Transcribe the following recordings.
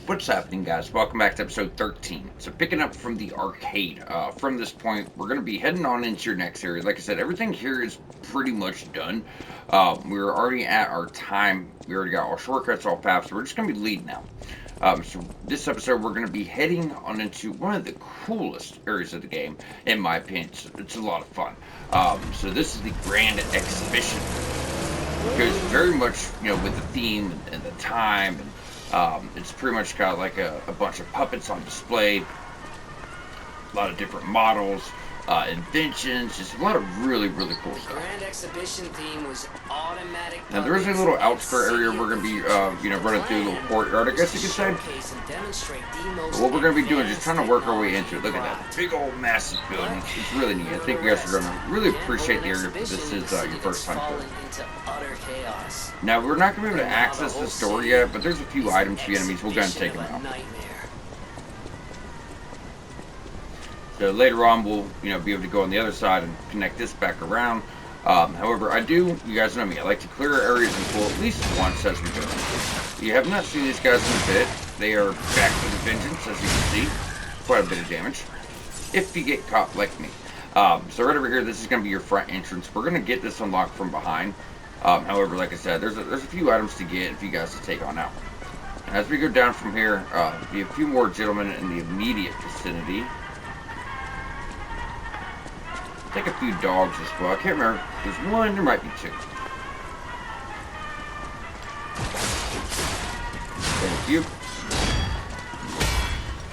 What's happening, guys? Welcome back to episode 13. So, picking up from the arcade, from this point, we're going to be heading on into your next area. Like I said, everything here is pretty much done. We're already at our time. We already got all shortcuts, all paths. So we're just going to be leading now. So, this episode, we're going to be heading on into one of the coolest areas of the game, in my opinion. It's a lot of fun. So, this is the Grand Exhibition. It goes very much, with the theme and the time and it's pretty much got like a bunch of puppets on display, a lot of different models, inventions, just a lot of really, really cool The stuff. Grand Exhibition theme was automatic. Now there is a little outskirt area we're going to be, running through a little courtyard, I guess you could say. But what we're going to be doing is just trying to work our way into it. Look at that big old massive building. It's really neat. I think you guys are going to really appreciate the area if this is your first time through. Now we're not going to be able to access this door yet, but there's a few items for the enemies. We'll go ahead and take them out. So later on, we'll be able to go on the other side and connect this back around. However, you guys know me, I like to clear areas and pull at least once as we go. You have not seen these guys in a bit. They are back to the vengeance, as you can see. Quite a bit of damage. If you get caught like me. So right over here, this is going to be your front entrance. We're going to get this unlocked from behind. However, like I said, there's a few items to get if you guys to take on out. As we go down from here, be a few more gentlemen in the immediate vicinity. Take a few dogs as well. I can't remember. There's one, there might be two. Thank you.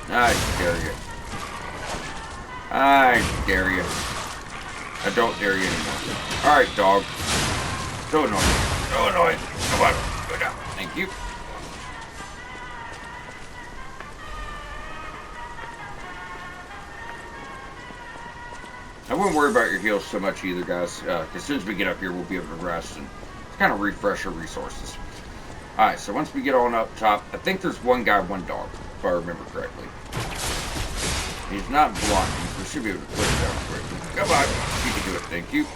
I dare you. I dare you. I don't dare you anymore. Alright, dog. So annoying. So annoying. Come on. Go down. Thank you. I wouldn't worry about your heals so much either, guys. As soon as we get up here, we'll be able to rest and kind of refresh our resources. Alright, so once we get on up top, I think there's one guy, one dog, if I remember correctly. He's not blocking, so we should be able to put it down quickly. Come on. You can do it. Thank you.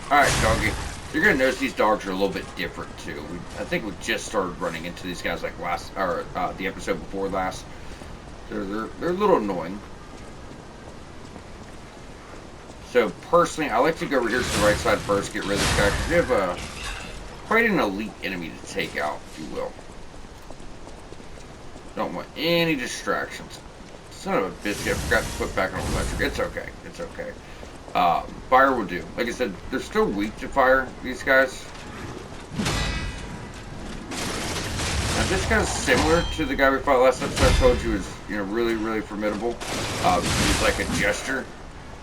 Alright, doggy. You're going to notice these dogs are a little bit different, too. I think we just started running into these guys like the episode before last. They're a little annoying. So, personally, I like to go over here to the right side first, get rid of this guy, because we have quite an elite enemy to take out, if you will. Don't want any distractions. Son of a biscuit, I forgot to put back on electric. It's okay. It's okay. Fire will do. Like I said, they're still weak to fire, these guys. Now, this guy's similar to the guy we fought last episode. I told you was, really, really formidable. He's like a jester.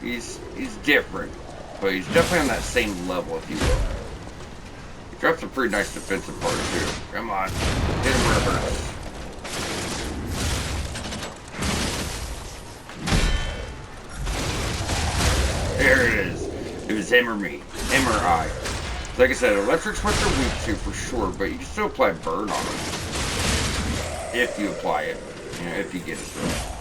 He's different, but he's definitely on that same level, if you will. He drops a pretty nice defensive part, too. Come on. Hit him where it hurts. There it is. It was him or me. Him or I. So like I said, electric's what they're weak to for sure, but you can still apply burn on them. If you apply it. If you get it through.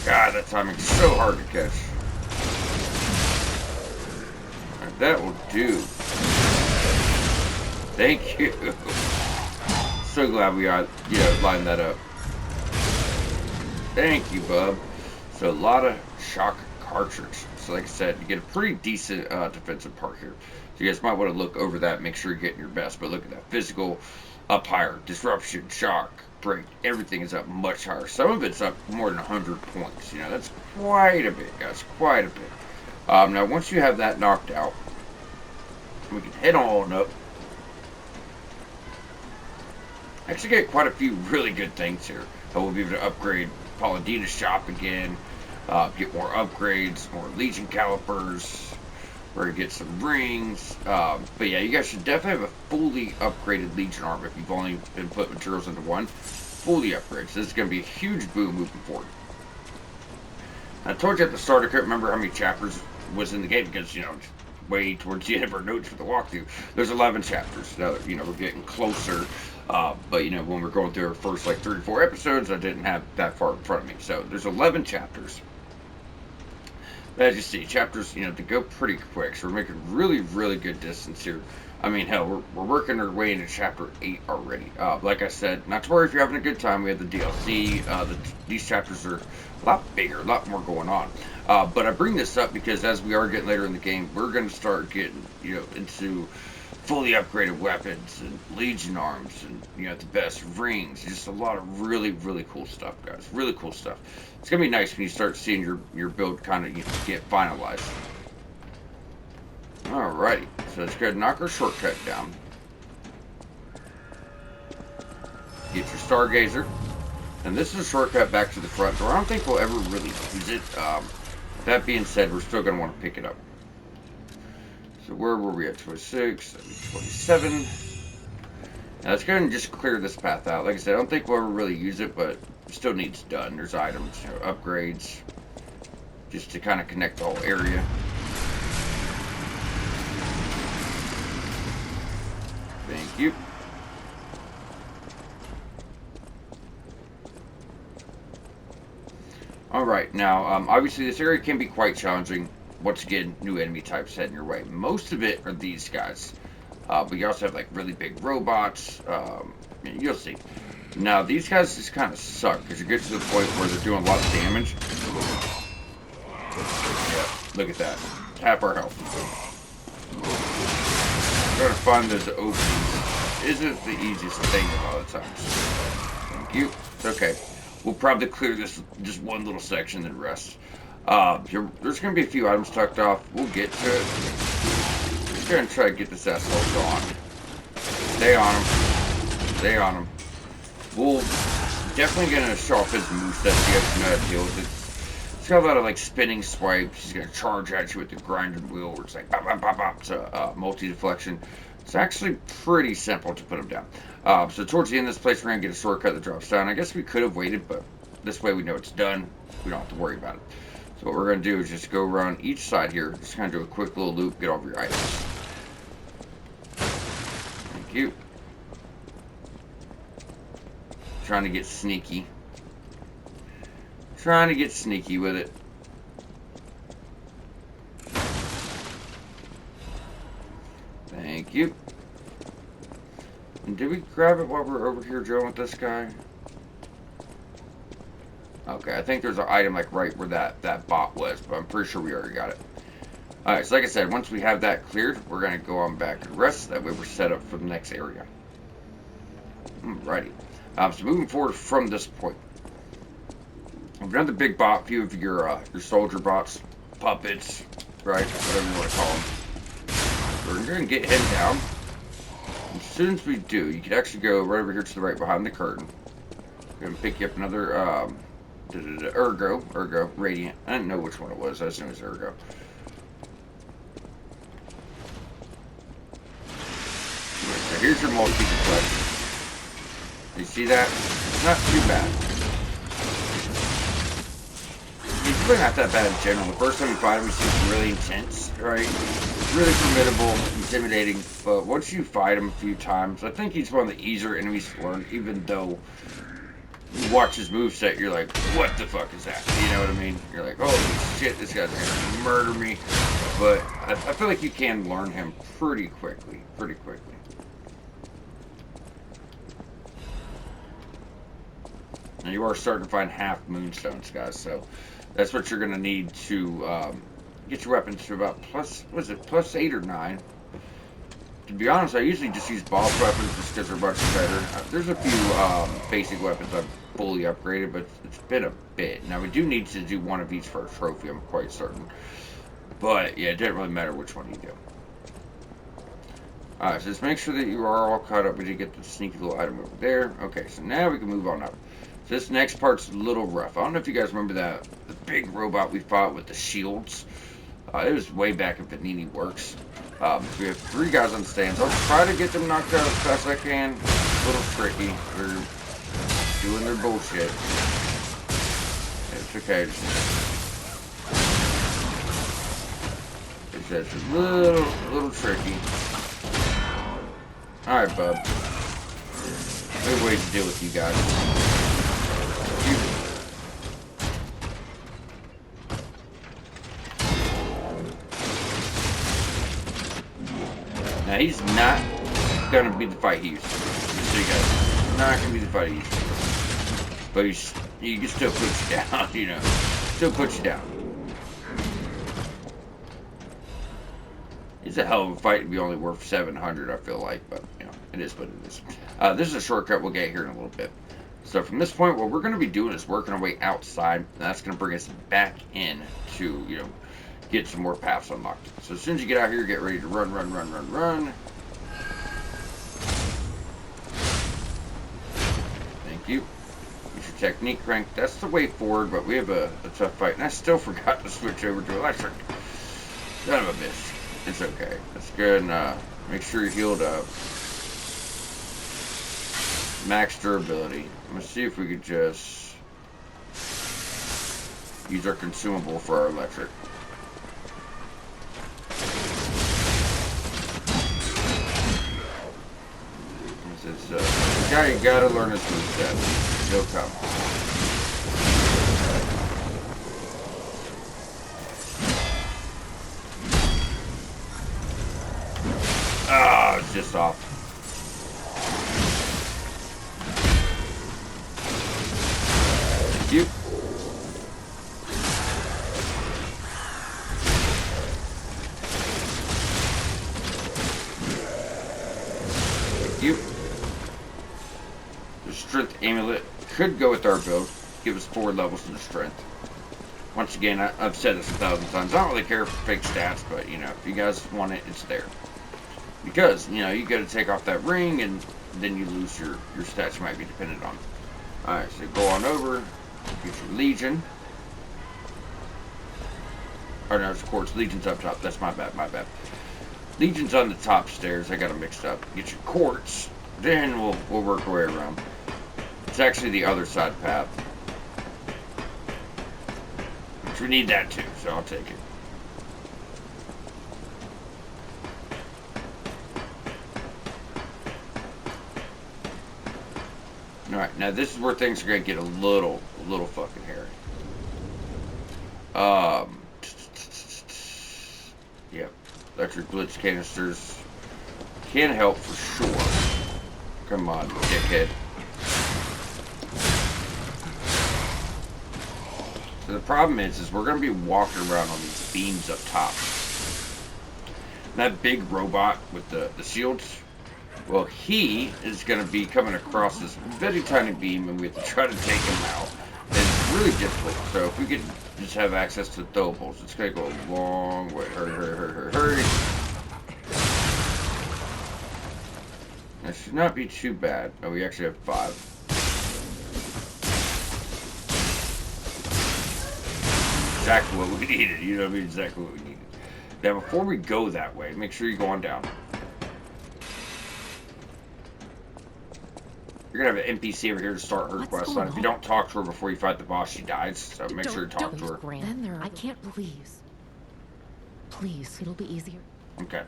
God, that timing's so hard to catch. Right, that will do. Thank you. So glad we got, lined that up. Thank you, bub. So a lot of shock cartridge. So like I said, you get a pretty decent defensive part here. So you guys might want to look over that, make sure you're getting your best. But look at that. Physical up higher. Disruption, shock, break. Everything is up much higher. Some of it's up more than 100 points. That's quite a bit, guys. Quite a bit. Now, once you have that knocked out, we can head on up. Actually get quite a few really good things here. We'll be able to upgrade Paladina's shop again. Get more upgrades, more Legion calipers. We're going to get some rings. But yeah, you guys should definitely have a fully upgraded Legion armor if you've only been putting materials into one. Fully upgraded. So this is going to be a huge boom moving forward. I told you at the start, I couldn't remember how many chapters was in the game because, way towards the end of our notes for the walkthrough. There's 11 chapters. Now, we're getting closer. But, when we're going through our first, 3 or 4 episodes, I didn't have that far in front of me. So, there's 11 chapters. But as you see, chapters, they go pretty quick. So, we're making really, really good distance here I mean, hell, we're working our way into Chapter 8 already. Like I said, not to worry if you're having a good time. We have the DLC. These chapters are a lot bigger, a lot more going on. But I bring this up because as we are getting later in the game, we're going to start getting, into fully upgraded weapons and Legion arms and, the best rings. Just a lot of really, really cool stuff, guys. Really cool stuff. It's going to be nice when you start seeing your build kind of get finalized. Alrighty, so let's go knock our shortcut down. Get your Stargazer. And this is a shortcut back to the front door. I don't think we'll ever really use it. That being said, we're still going to want to pick it up. So where were we at? 26, 27. Now let's go ahead and just clear this path out. Like I said, I don't think we'll ever really use it, but it still needs done. There's items, upgrades, just to kind of connect the whole area. Thank you. Alright, now, obviously this area can be quite challenging. Once again, new enemy types heading your way. Most of it are these guys. But you also have, like, really big robots. You'll see. Now, these guys just kind of suck, because you get to the point where they're doing a lot of damage. Yeah, look at that. Half our health. Trying to find those openings isn't the easiest thing a lot of times. Thank you. It's okay. We'll probably clear this just one little section and rest. There's going to be a few items tucked off. We'll get to it. Just going to try to get this asshole on. Stay on him. Stay on him. We'll definitely going to show off his moveset so you guys know how to deal with it. It's got a lot of like spinning swipes. He's going to charge at you with the grinding wheel where it's like bop, bop, bop, bop. It's a multi-deflection. It's actually pretty simple to put him down. So towards the end of this place, we're going to get a shortcut that drops down. I guess we could have waited, but this way we know it's done. We don't have to worry about it. So what we're going to do is just go around each side here. Just kind of do a quick little loop, get all of your items. Thank you. Trying to get sneaky. Trying to get sneaky with it. Thank you. And did we grab it while we're over here drilling with this guy? Okay, I think there's an item like right where that bot was, but I'm pretty sure we already got it. Alright, so like I said, once we have that cleared, we're going to go on back and rest. That way we're set up for the next area. Alrighty. So moving forward from this point. We've done the big bot, a few of your soldier bots, puppets, right? Whatever you want to call them. We're going to get him down. As soon as we do, you can actually go right over here to the right behind the curtain. We're going to pick you up another Ergo, Radiant. I didn't know which one it was. I just knew it was Ergo. So here's your multi-deflection. You see that? It's not too bad. He's really not that bad in general. The first time you fight him, he seems really intense, right? Really formidable, intimidating, but once you fight him a few times, I think he's one of the easier enemies to learn, even though you watch his moveset, you're like, what the fuck is that? You know what I mean? You're like, holy shit, this guy's gonna murder me. But I feel like you can learn him pretty quickly. Now you are starting to find half moonstones, guys, so that's what you're gonna need to get your weapons to about plus 8 or 9. To be honest, I usually just use boss weapons just because they're much better. There's a few basic weapons I've fully upgraded, but it's been a bit. Now we do need to do one of each for a trophy, I'm quite certain. But yeah, it doesn't really matter which one you do. Alright, so just make sure that you are all caught up. We did get the sneaky little item over there. Okay, so now we can move on up. So this next part's a little rough. I don't know if you guys remember the big robot we fought with the shields. It was way back in Panini Works. We have 3 guys on stands. I'll try to get them knocked out as fast as I can. It's a little tricky. They're doing their bullshit. It's okay. It's just a little tricky. Alright, bub. Good way to deal with you guys. Now, he's not going to be the fight he used to be. Just so you guys, not going to be the fight he used to be. But he can still put you down, you know. Still put you down. It's a hell of a fight to be only worth 700, I feel like. But, you know, it is what it is. This is a shortcut we'll get here in a little bit. So from this point, what we're going to be doing is working our way outside. And that's going to bring us back in to, you know, get some more paths unlocked. So as soon as you get out here, get ready to run. Thank you. Get your technique crank. That's the way forward, but we have a tough fight. And I still forgot to switch over to electric. Son of a bitch. It's okay. That's good. And make sure you're healed up. Max durability. Let's see if we could just use our consumable for our electric. It's the guy, you gotta learn his moveset. He'll come. Ah, it's just off. Thank you. Thank you. The strength amulet could go with our build. Give us 4 levels in the strength. Once again, I've said this 1,000 times. I don't really care for fake stats, but you know, if you guys want it, it's there. Because, you know, you gotta take off that ring and then you lose your stats you might be dependent on. Alright, so go on over, get your Legion. Or no, it's Quartz. Legion's up top. That's my bad. Legion's on the top stairs. I got them mixed up. Get your Quartz. Then we'll work our way around. It's actually the other side path. Which we need that too, so I'll take it. Alright, now this is where things are going to get a little fucking hairy. Yep. Electric blitz canisters can help for sure. Come on, dickhead. So the problem is we're going to be walking around on these beams up top. And that big robot with the shields, well, he is going to be coming across this very tiny beam, and we have to try to take him out. And it's really difficult. So if we could just have access to throwables, it's going to go a long way. Hurry. That should not be too bad. Oh, we actually have 5. Exactly what we needed. You know what I mean? Exactly what we needed. Now, before we go that way, make sure you go on down. You're gonna have an NPC over here to start her quest line. If you don't talk to her before you fight the boss, she dies. So make sure to talk to her. I can't, please. Please, it'll be easier. Okay.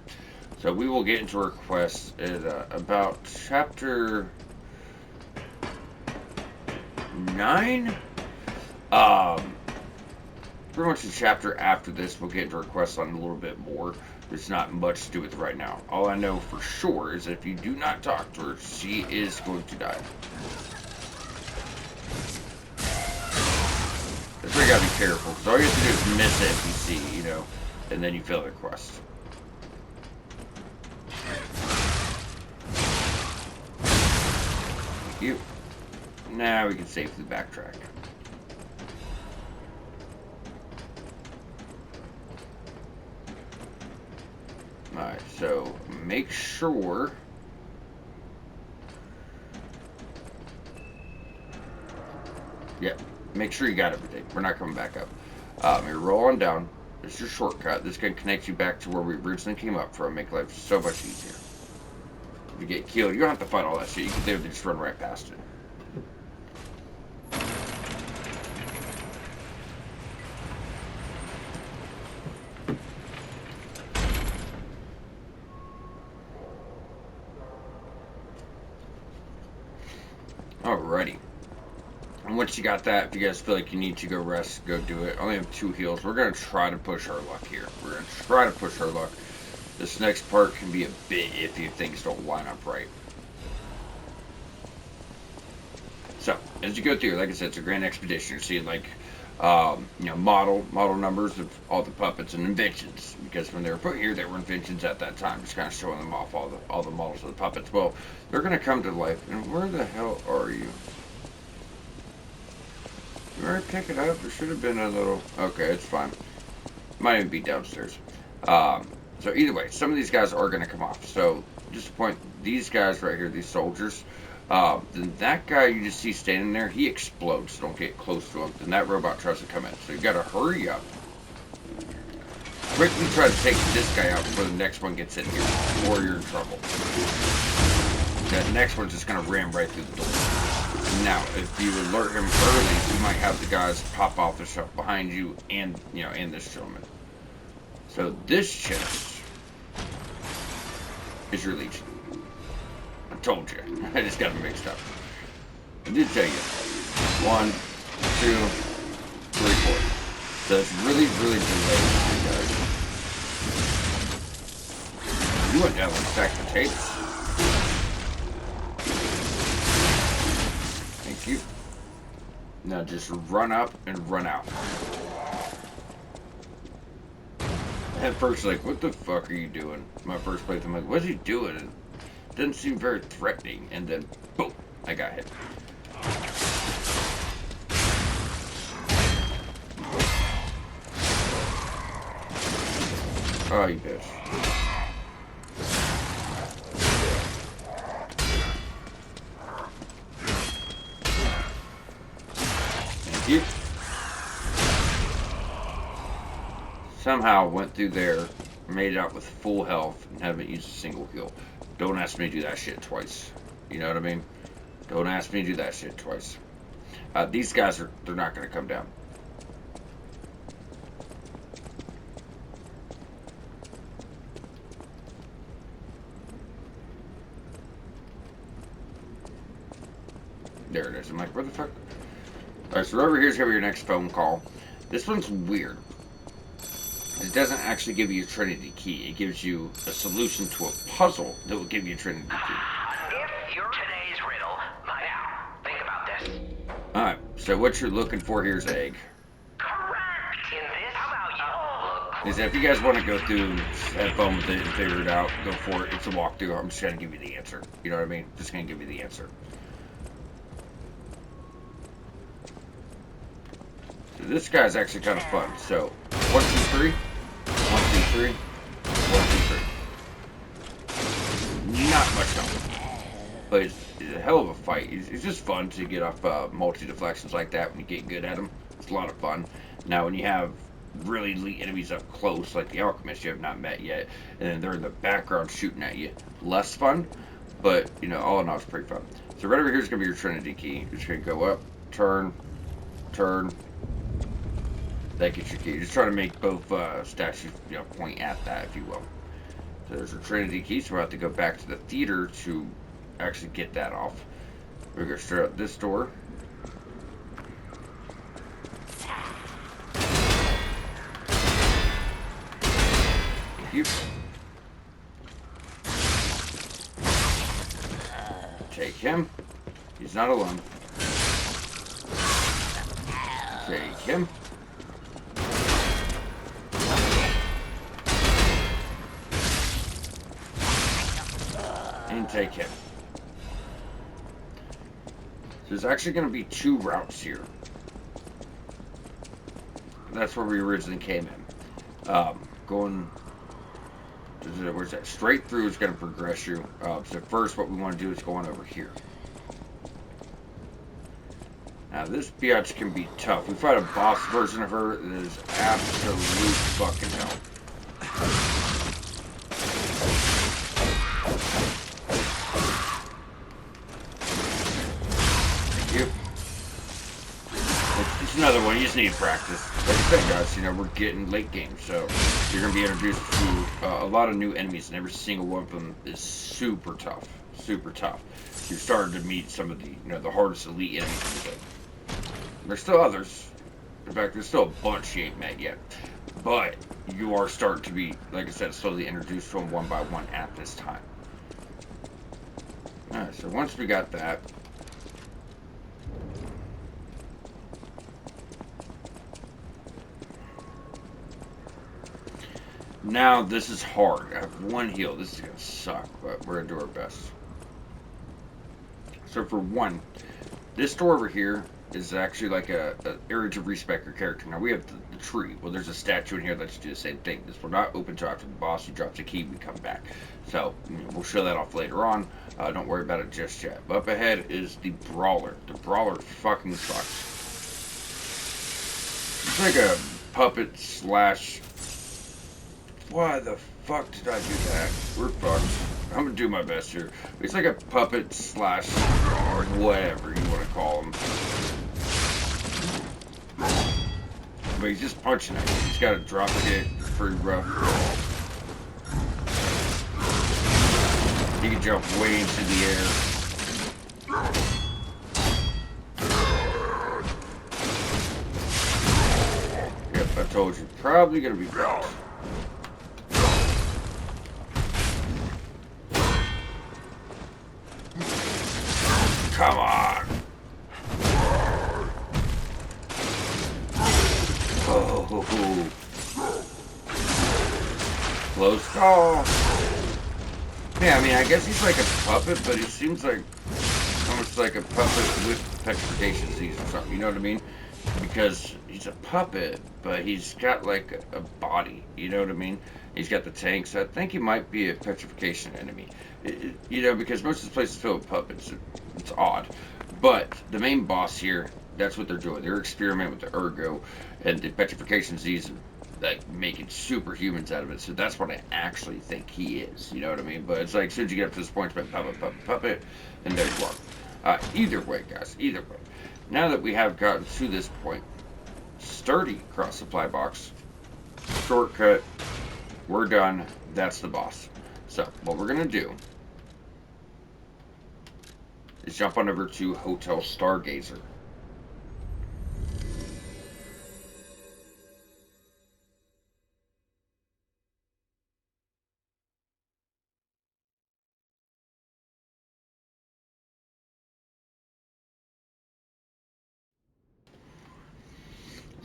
So we will get into her quest at about chapter 9. Pretty much the chapter after this, we'll get into her quest line a little bit more. There's not much to do with it right now. All I know for sure is that if you do not talk to her, she is going to die. That's where you gotta be careful, because all you have to do is miss the NPC, you know, and then you fail the quest. Thank you. Now we can safely backtrack. Alright, so make sure make sure you got everything. We're not coming back up. You're rolling down. It's your shortcut. This can connect you back to where we originally came up from. Make life so much easier. If you get killed, you don't have to fight all that shit. You can literally just run right past it. Alrighty. And once you got that, if you guys feel like you need to go rest, go do it. I only have 2 heals. We're going to try to push our luck here. We're going to try to push our luck. This next part can be a bit iffy if things don't line up right. So, as you go through, like I said, it's a grand expedition. You're seeing, like, model numbers of all the puppets and inventions. Because when they were put here, they were inventions at that time. Just kind of showing them off all the models of the puppets. Well, they're going to come to life. And where the hell are you? You already pick it up? There should have been a little... Okay, it's fine. Might even be downstairs. So either way, some of these guys are going to come off. So, just to point, these guys right here, these soldiers... then that guy you just see standing there, he explodes. So don't get close to him. Then that robot tries to come in. So you gotta hurry up. Quickly try to take this guy out before the next one gets in here, or you're in trouble. That next one's just gonna ram right through the door. Now, if you alert him early, you might have the guys pop off the shelf behind you and, and this gentleman. So this chest is your Legion. I told you. I just got them mixed up. I did tell you. 1, 2, 3, 4. So it's really, really delayed, guys. You went down like stacked potatoes. Thank you. Now just run up and run out. At first, like, what the fuck are you doing? My first place, I'm like, what's he doing? And didn't seem very threatening, and then boom, I got hit. Oh, you bitch. Thank you. Somehow went through there, made it out with full health, and haven't used a single heal. Don't ask me to do that shit twice. You know what I mean? Don't ask me to do that shit twice. These guys they're not going to come down. There it is. I'm like, where the fuck? Alright, so over here's going to be your next phone call. This one's weird. It doesn't actually give you a Trinity key. It gives you a solution to a puzzle that will give you a Trinity key. If you're today's riddle, now, think about this. Alright, so what you're looking for here is egg. Correct. In this, how about you? Is if you guys want to go through, have fun with it and figure it out, go for it. It's a walkthrough. I'm just going to give you the answer. You know what I mean? Just going to give you the answer. So this guy's actually kind of fun. So, 1, 2, 3. 1, 2, 3. 1, 2, 3. Not much help. But it's a hell of a fight. It's just fun to get off multi-deflections like that when you get good at them. It's a lot of fun. Now, when you have really elite enemies up close, like the Alchemist you have not met yet, and then they're in the background shooting at you, less fun. But, all in all, it's pretty fun. So right over here is going to be your Trinity key. You're just going to go up, turn, turn. That gets your key. Just try to make both statues, point at that, if you will. So there's your Trinity key. So we'll have to go back to the theater to actually get that off. We're going to straight out this door. Thank you. Take him. He's not alone. Take him. And take him. There's actually going to be 2 routes here. That's where we originally came in. Going... Where's that? Straight through is going to progress you. So first what we want to do is go on over here. Now this biatch can be tough. We fight a boss version of her that is absolute fucking hell. Thank you. It's another one. You just need practice. Like I said, guys, we're getting late game, so you're going to be introduced to a lot of new enemies, and every single one of them is super tough. Super tough. You're starting to meet some of the, the hardest elite enemies in the game. There's still others. In fact, there's still a bunch you ain't met yet. But you are starting to be, like I said, slowly introduced to them one by one at this time. Alright, so once we got that, now this is hard. I have one heal. This is gonna suck, but we're gonna do our best. So for one, this door over here is actually like a area to respec your character. Now we have the tree. Well, there's a statue in here that should do the same thing. This will not open until after the boss. He drops a key, we come back. So we'll show that off later on. Don't worry about it just yet. But up ahead is the Brawler. The Brawler fucking sucks. It's like a puppet slash... Why the fuck did I do that? We're fucked. I'm gonna do my best here. It's like a puppet slash whatever you want to call him. But he's just punching it. He's got a drop kick. Pretty rough. He can jump way into the air. Yep, I told you. Probably gonna be fucked. Come on! Oh, close call. Yeah, I mean, I guess he's like a puppet, but he seems like almost like a puppet with petrification disease or something. You know what I mean? Because he's a puppet, but he's got like a body. You know what I mean? He's got the tank, so I think he might be a petrification enemy. You know, because most of this place is filled with puppets. It's odd. But the main boss here, that's what they're doing. They're experimenting with the ergo and the petrification disease, like making superhumans out of it. So that's what I actually think he is. You know what I mean? But it's like as soon as you get up to this point, it's like puppet, and there you are. Either way, guys, either way. Now that we have gotten to this point, sturdy cross supply box, shortcut, we're done. That's the boss. So what we're gonna do is jump on over to Hotel Stargazer.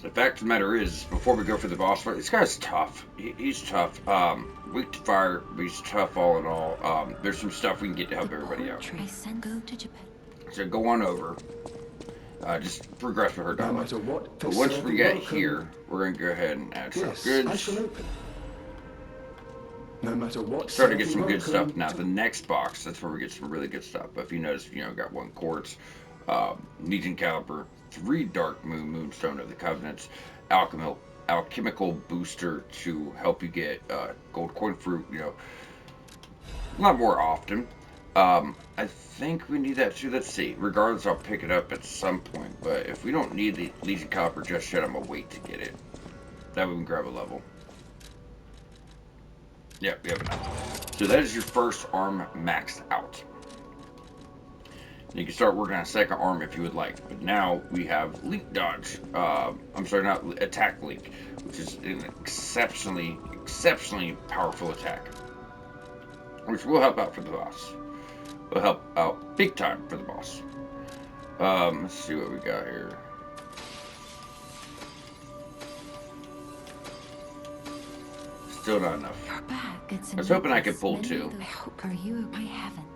The fact of the matter is, before we go for the boss fight, this guy's tough. He's tough. Weak to fire, but he's tough all in all. There's some stuff we can get to help everybody out. Go to Japan. So go on over. Just progress with her No dialogue. matter what, But once we get here, we're going to go ahead and add some yes, I goods. shall open. No matter what. Start to get some welcome. good stuff. Now, the next box, that's where we get some really good stuff. But if you notice, got 1 quartz, Legion Caliber, 3 Dark Moonstone of the Covenants, alchemical booster to help you get gold coin fruit, a lot more often. I think we need that too. Let's see. Regardless, I'll pick it up at some point. But if we don't need the Legion Caliber just yet, I'm going to wait to get it. That way we can grab a level. Yeah, we have enough. So that is your first arm maxed out. You can start working on a second arm if you would like. But now we have leak dodge. I'm sorry, not attack leak, which is an exceptionally powerful attack. Which will help out for the boss. Will help out big time for the boss. Let's see what we got here. Still not enough. You're back. It's I was hoping I could pull 2. I hope. Are you? I haven't.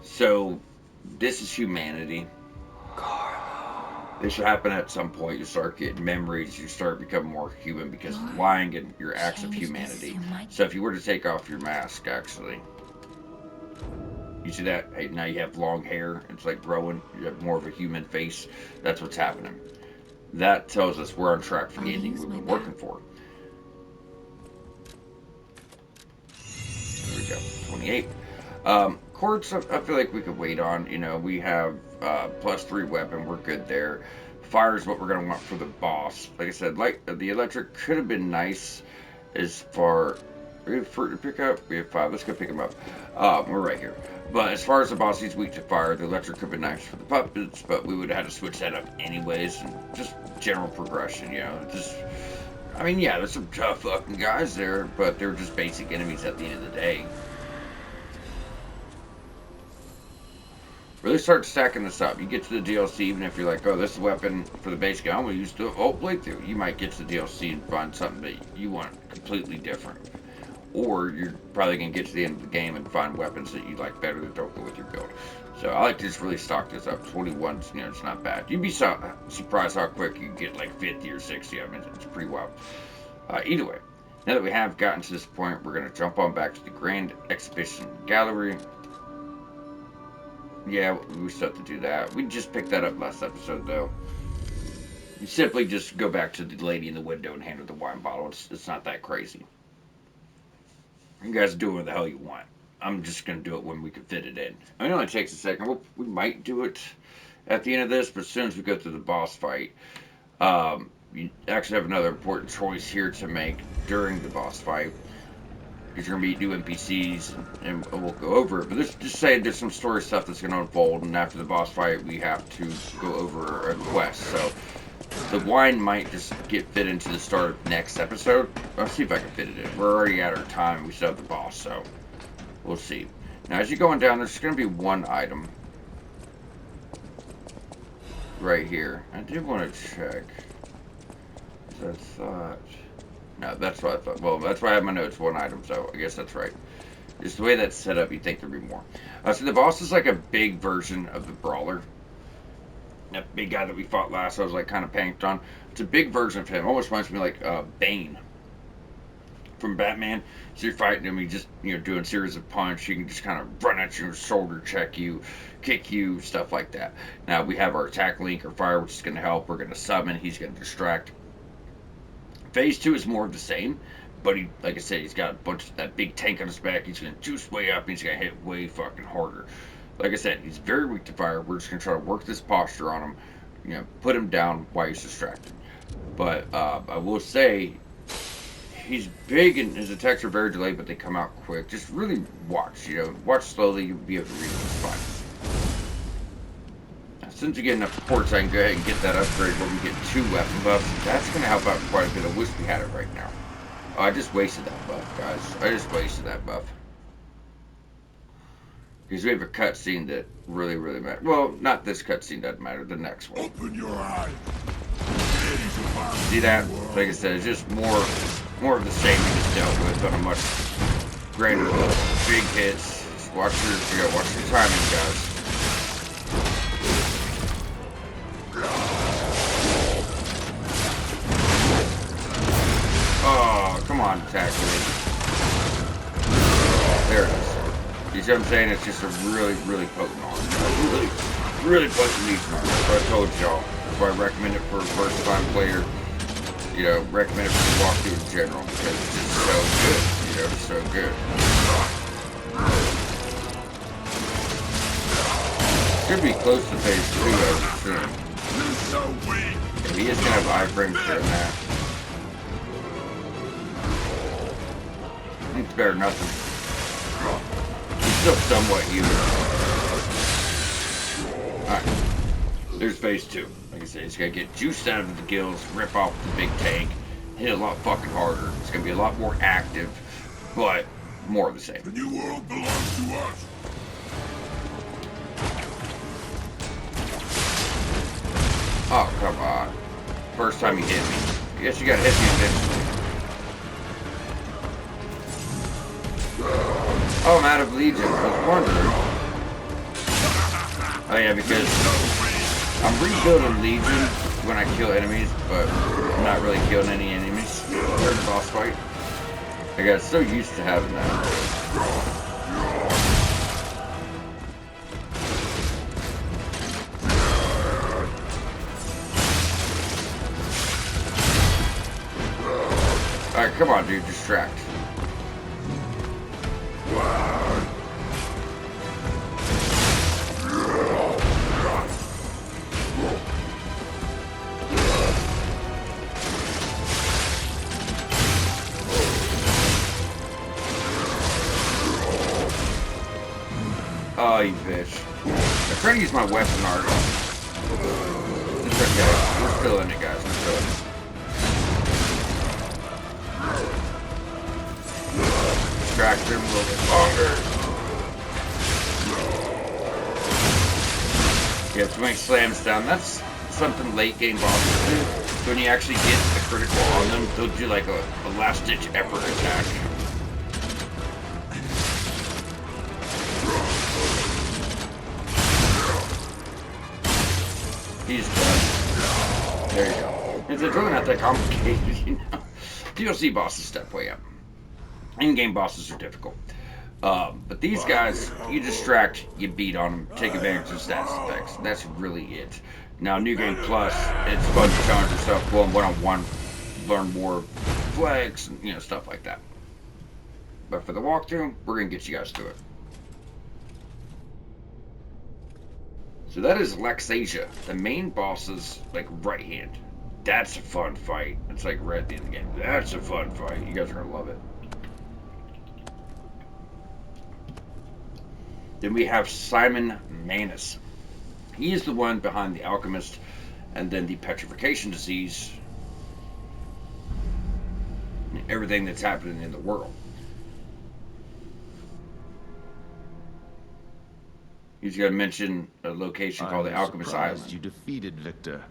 So, this is humanity. This should happen at some point. You start getting memories. You start becoming more human because of lying and your acts of humanity. So if you were to take off your mask, actually, you see that? Hey, now you have long hair. It's like growing. You have more of a human face. That's what's happening. That tells us we're on track for the ending we've been working for. There we go. 28. Quartz, I feel like we could wait on. We have +3 weapon. We're good there. Fire is what we're going to want for the boss. Like I said, the electric could have been nice as far... We have fruit to pick up. We have 5. Let's go pick them up. We're right here. But as far as the boss, he's weak to fire. The electric could have been nice for the puppets, but we would have had to switch that up anyways. And just general progression, I mean, yeah, there's some tough fucking guys there, but they're just basic enemies at the end of the day. Really start stacking this up. You get to the DLC, even if you're like, oh, this weapon for the base game, I'm going to use the whole playthrough. You might get to the DLC and find something that you want completely different. Or you're probably going to get to the end of the game and find weapons that you like better that don't go with your build. So I like to just really stock this up. 21, you know, it's not bad. You'd be surprised how quick you get like 50 or 60. I mean, it's pretty wild. Either way, now that we have gotten to this point, we're going to jump on back to the Grand Exhibition Gallery. Yeah, we still have to do that. We just picked that up last episode, though. You simply just go back to the lady in the window and hand her the wine bottle. It's not that crazy. You guys do what the hell you want. I'm just going to do it when we can fit it in. I mean, it only takes a second. We might do it at the end of this, but as soon as we go through the boss fight, you actually have another important choice here to make during the boss fight. Because you're going to meet new NPCs, and we'll go over it. But just say there's some story stuff that's going to unfold, and after the boss fight, we have to go over a quest. So the wine might just get fit into the start of next episode. I'll see if I can fit it in. We're already at our time. We still have the boss, so we'll see. Now, as you're going down, there's going to be one item right here. I did want to check. I thought... No, that's what I thought. Well, that's why I have my notes, one item, so I guess that's right. Just the way that's set up, you'd think there'd be more. So the boss is like a big version of the Brawler. That big guy that we fought last, I was like kind of panked on. It's a big version of him. Almost reminds me like Bane from Batman. So you're fighting him, you just, you know, doing a series of punch. You can just kind of run at you, shoulder check you, kick you, stuff like that. Now we have our attack link or fire, which is going to help. We're going to summon. He's going to distract. Phase 2 is more of the same, but he, like I said, he's got a bunch of that big tank on his back. He's going to juice way up, and he's going to hit way fucking harder. Like I said, he's very weak to fire. We're just going to try to work this posture on him, you know, put him down while he's distracted. But I will say, he's big and his attacks are very delayed, but they come out quick. Just really watch, you know, watch slowly. You'll be able to read this fight. Since you get enough ports, I can go ahead and get that upgrade where we get 2 weapon buffs. That's going to help out quite a bit. I wish we had it right now. Oh, I just wasted that buff, guys. I just wasted that buff. Because we have a cutscene that really, really matters. Well, not this cutscene doesn't matter. The next one. Open your eyes. See that? Like I said, it's just more of the same we just dealt with on a much grander level. Big hits. Just watch your timing, guys. Oh, come on, attack me. There it is. You see what I'm saying? It's just a really, really potent arm. Really, really potent Legion arm. That's what I told y'all. That's why I recommend it for a first-time player. You know, recommend it for the walkthrough in general. Because it's just so good. You know, it's so good. Should be close to phase 2 soon. Yeah, he is going to have iframes during that. It's better than nothing. He's still somewhat human. Alright. There's phase 2. Like I said, he's going to get juiced out of the gills, rip off the big tank, hit a lot fucking harder. It's going to be a lot more active, but more of the same. The new world belongs to us. Oh, come on. First time he hit me. I guess you gotta hit me eventually. Oh, I'm out of Legion. I was wondering. Oh yeah, because I'm rebuilding Legion when I kill enemies, but I'm not really killing any enemies during the boss fight. I got so used to having that. Alright, come on, dude, distract. Oh, you bitch. I'm trying to use my weapon art. It's okay. We're still in it, guys. We're still in it. Distract them a little bit longer. Yeah, too many slams down. That's something late game bosses do. When you actually get the critical on them, they'll do like a last ditch effort attack. He's done. There you go. It's really not that complicated, you know. DLC bosses step way up. In-game bosses are difficult. But these guys, you distract, you beat on them, take advantage of stats effects. That's really it. Now, New Game Plus, it's fun to challenge yourself, go one-on-one, learn more flags, and, you know, stuff like that. But for the walkthrough, we're going to get you guys to it. So that is Lexasia, the main boss's, like, right hand. That's a fun fight. It's like right at the end of the game. That's a fun fight. You guys are going to love it. Then we have Simon Manus. He is the one behind the Alchemist and then the Petrification Disease. And everything that's happening in the world. He's going to mention a location called the Alchemist Island. You defeated Victor.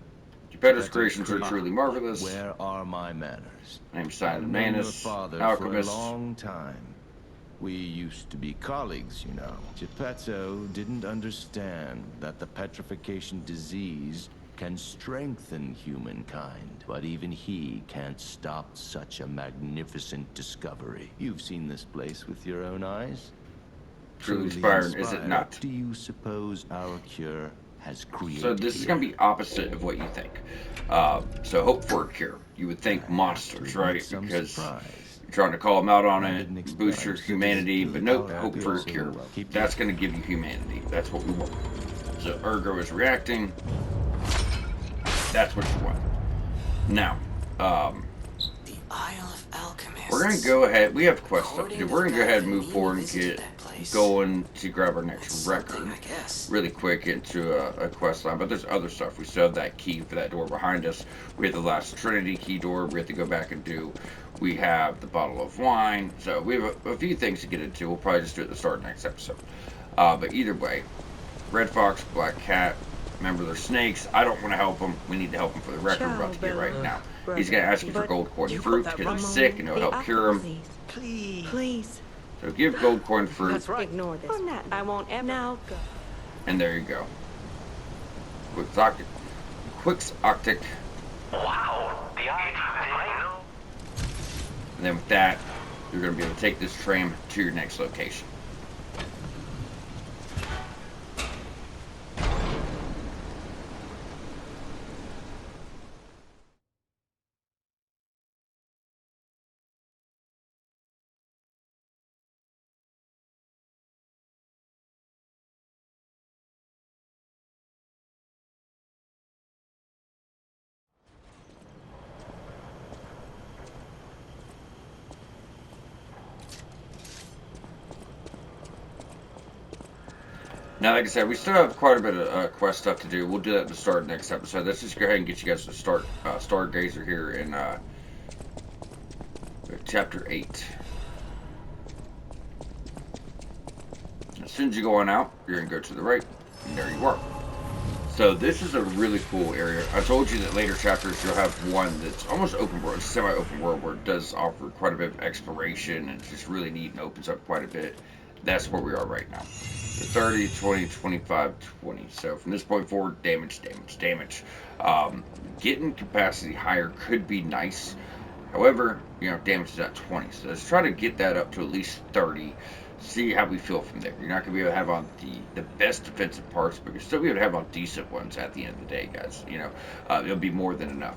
Geppetto's creations are truly marvelous. Where are my manners? I'm Simon I've known your Manus, father Alchemist. for a long time. We used to be colleagues, you know. Geppetto didn't understand that the petrification disease can strengthen humankind, but even he can't stop such a magnificent discovery. You've seen this place with your own eyes? Truly inspiring, is it not? Do you suppose our cure has created? So this is going to be opposite of what you think. So hope for a cure. You would think monsters, right? Because you're trying to call them out on it, boost your humanity, but nope, hope for a cure. That's going to give you humanity. That's what we want. So Ergo is reacting. That's what you want. Now, The Isle of Alchemists. we're going to go ahead. We have quest stuff to do. We're going to go ahead and move forward and Visited get that place. going to grab our next That's record. something, I guess. Really quick into a quest line, but there's other stuff. We still have that key for that door behind us. We have the last Trinity key door we have to go back and do. We have the bottle of wine. So we have a few things to get into. We'll probably just do it at the start of the next episode. But either way, Red Fox, Black Cat, remember they're snakes. I don't want to help them. We need to help them for the record we're about to get right now. He's going to ask you for gold coin fruit because he's sick and it'll help cure him. Please. So give gold coin fruit. That's right. Ignore this. I won't ever. Now go. And there you go. Quixotic. Wow, the eye. And then with that, you're going to be able to take this tram to your next location. Now, like I said, we still have quite a bit of quest stuff to do. We'll do that at the start of the next episode. Let's just go ahead and get you guys to start Stargazer here in Chapter 8. As soon as you go on out, you're going to go to the right, and there you are. So this is a really cool area. I told you that later chapters you'll have one that's almost open world, semi-open world, where it does offer quite a bit of exploration, and it's just really neat and opens up quite a bit. That's where we are right now. So 30, 20, 25, 20. So from this point forward, damage. Getting capacity higher could be nice. However, you know, damage is at 20. So let's try to get that up to at least 30. See how we feel from there. You're not going to be able to have on the best defensive parts, but you're still be able to have on decent ones at the end of the day, guys. You know, it'll be more than enough.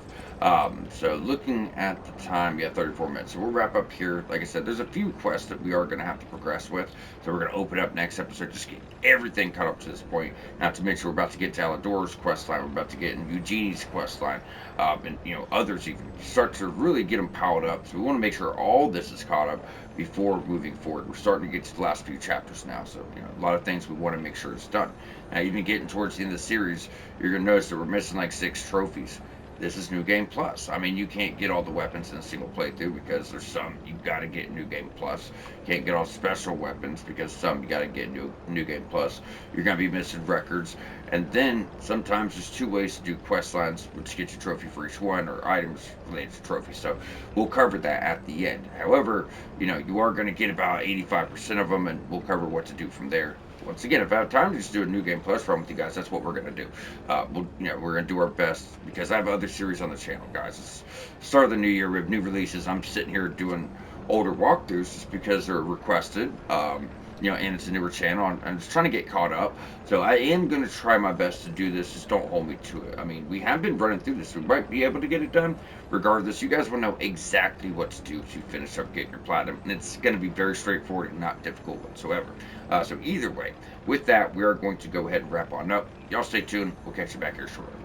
So looking at the time, yeah, 34 minutes. So we'll wrap up here. Like I said, there's a few quests that we are going to have to progress with. So we're going to open up next episode, just get everything caught up to this point. Not to mention we're about to get to Alador's quest line. We're about to get in Eugenie's quest line. And, you know, others even start to really get them piled up. So we want to make sure all this is caught up before moving forward. We're starting to get to the last few chapters now, so you know, a lot of things we want to make sure is done. Now, even getting towards the end of the series, you're going to notice that we're missing like 6 trophies. this is New Game Plus. I mean, you can't get all the weapons in a single playthrough because there's some you got to get New Game Plus. You can't get all special weapons because some you got to get New Game Plus. You're going to be missing records. And then sometimes there's 2 ways to do quest lines, which get you trophy for each one, or items related to trophies. So we'll cover that at the end. However, you know, you are going to get about 85% of them, and we'll cover what to do from there. Once again, if I have time to just do a New Game Plus run with you guys, that's what we're going to do. We're going to do our best because I have other series on the channel, guys. It's the start of the new year. We have new releases. I'm sitting here doing older walkthroughs just because they're requested. And it's a newer channel. I'm just trying to get caught up. So I am going to try my best to do this. Just don't hold me to it. I mean, we have been running through this. We might be able to get it done. Regardless, you guys will know exactly what to do to finish up getting your platinum. And it's going to be very straightforward and not difficult whatsoever. So either way, with that, we are going to go ahead and wrap on up. Y'all stay tuned. We'll catch you back here shortly.